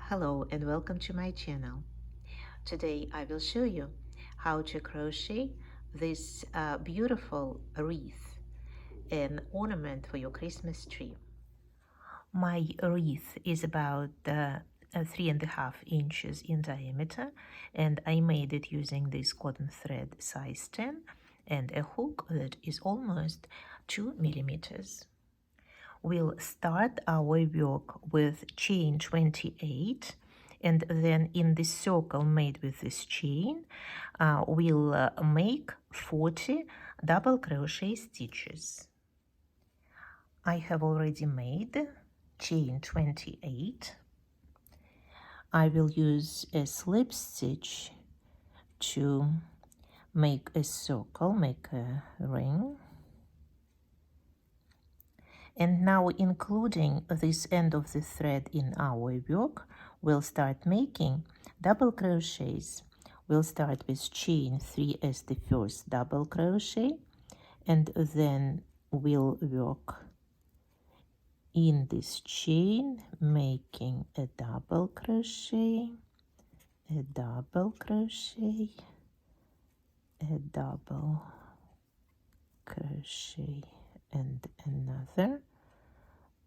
Hello and welcome to my channel. Today I will show you how to crochet this beautiful wreath, an ornament for your Christmas tree. My wreath is about 3.5 inches in diameter, and I made it using this cotton thread size 10 and a hook that is almost 2 millimeters. We'll start our work with chain 28, and then in this circle made with this chain we'll make 40 double crochet stitches. I have already made chain 28. I will use a slip stitch to make a circle, make a ring. And now, including this end of the thread in our work, we'll start making double crochets. We'll start with chain 3 as the first double crochet, and then we'll work in this chain, making a double crochet, a double crochet, a double crochet, and another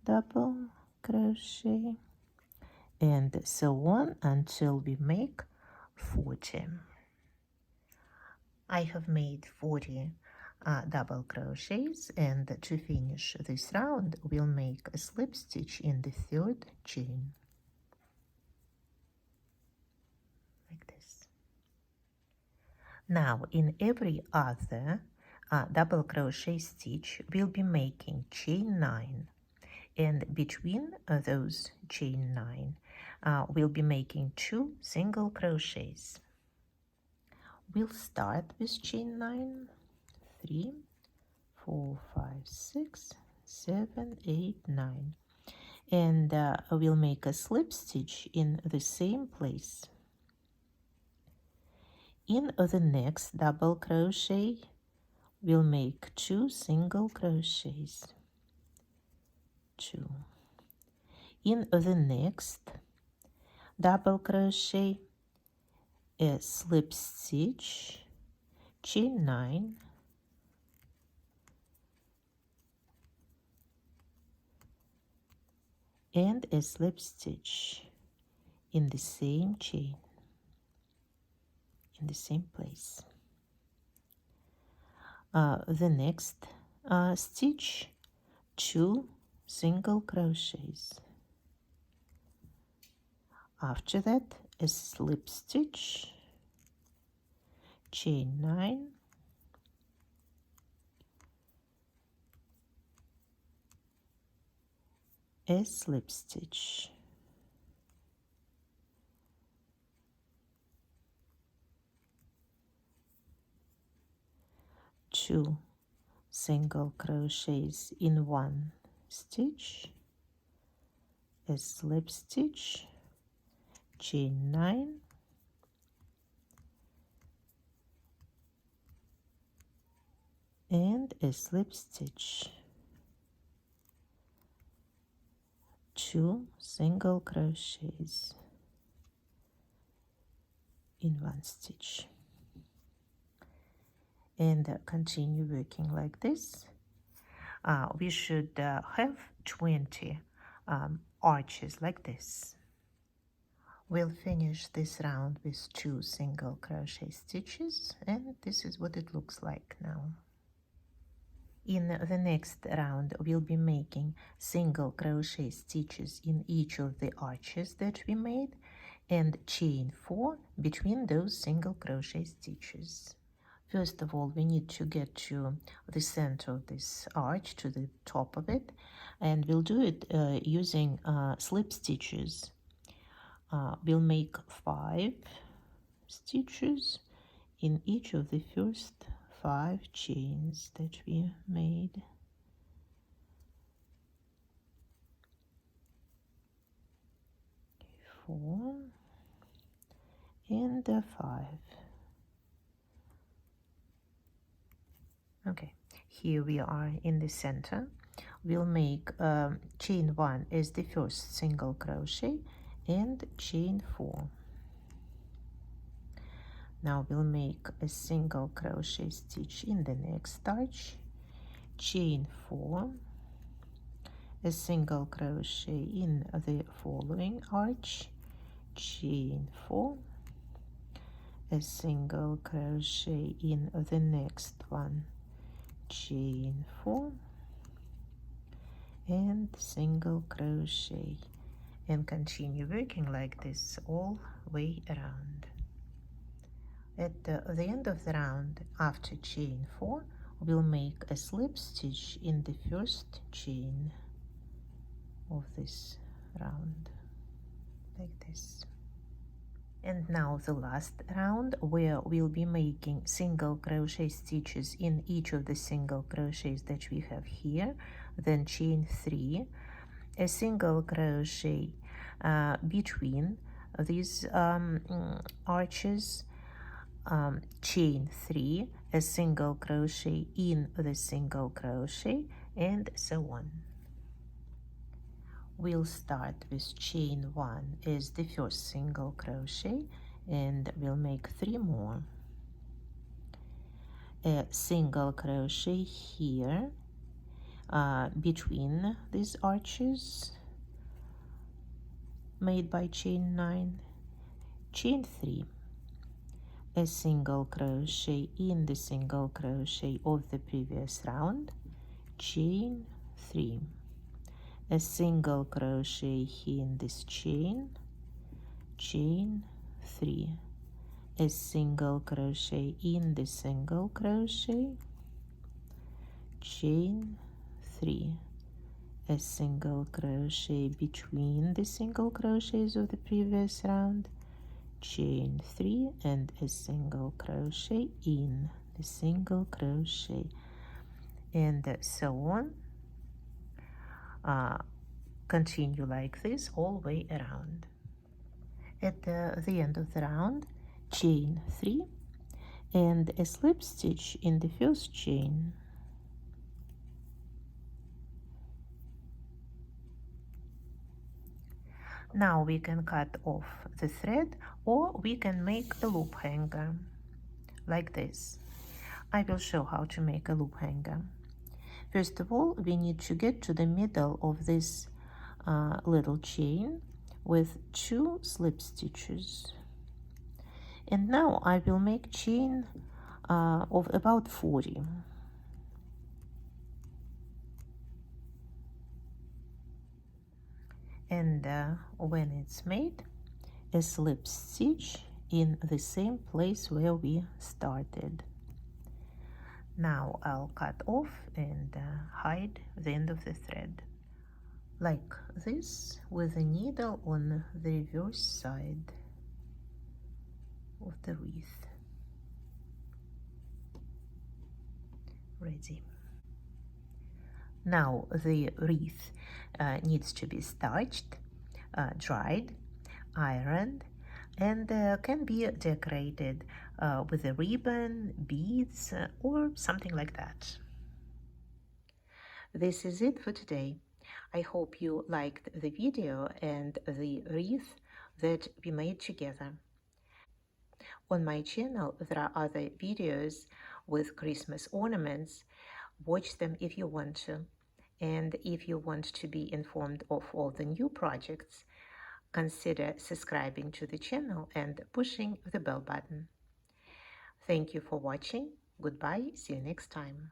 double crochet, and so on until we make 40. I have made 40 double crochets, and to finish this round we'll make a slip stitch in the third chain, like this. Now in every other double crochet stitch we'll be making chain 9, and between those chain 9 we'll be making 2 single crochets. We'll start with chain 9, 3, 4, 5, 6, 7, 8, 9, and we'll make a slip stitch in the same place. In the next double crochet we'll make 2 single crochets, 2. In the next double crochet, a slip stitch, chain 9, and a slip stitch in the same chain, in the same place. The next stitch, 2 single crochets. After that, a slip stitch, chain 9, a slip stitch, two single crochets in one stitch, a slip stitch, chain 9, and a slip stitch, 2 single crochets in one stitch, and continue working like this. We should have 20 arches like this. We'll finish this round with 2 single crochet stitches, and this is what it looks like now. In the next round we'll be making single crochet stitches in each of the arches that we made, and chain 4 between those single crochet stitches. First of all, we need to get to the center of this arch, to the top of it, and we'll do it using slip stitches. We'll make 5 stitches in each of the first 5 chains that we made. Four and 5. Okay, here we are in the center. We'll make chain 1 as the first single crochet, and chain 4. Now we'll make a single crochet stitch in the next arch, chain 4, a single crochet in the following arch, chain 4, a single crochet in the next one, chain 4, and single crochet, and continue working like this all the way around. At the end of the round, after chain 4, we'll make a slip stitch in the first chain of this round, like this. And now the last round, where we'll be making single crochet stitches in each of the single crochets that we have here, then chain 3, a single crochet between these arches, chain 3, a single crochet in the single crochet, and so on. We'll start with chain 1 as the first single crochet, and we'll make 3 more. A single crochet here between these arches made by chain 9, chain 3, a single crochet in the single crochet of the previous round, chain 3, a single crochet here in this chain, chain 3, a single crochet in the single crochet, chain 3, a single crochet between the single crochets of the previous round, chain 3, and a single crochet in the single crochet, and so on. Continue like this all the way around. At the end of the round, chain 3 and a slip stitch in the first chain. Now we can cut off the thread, or we can make a loop hanger like this. I will show how to make a loop hanger. First of all, we need to get to the middle of this little chain with 2 slip stitches. And now I will make chain of about 40. And when it's made, a slip stitch in the same place where we started. Now I'll cut off and hide the end of the thread, like this, with a needle on the reverse side of the wreath. Ready. Now the wreath needs to be starched, dried, ironed, and can be decorated with a ribbon, beads, or something like that. This is it for today. I hope you liked the video and the wreath that we made together. On my channel, there are other videos with Christmas ornaments. Watch them if you want to. And if you want to be informed of all the new projects, consider subscribing to the channel and pushing the bell button. Thank you for watching. Goodbye. See you next time.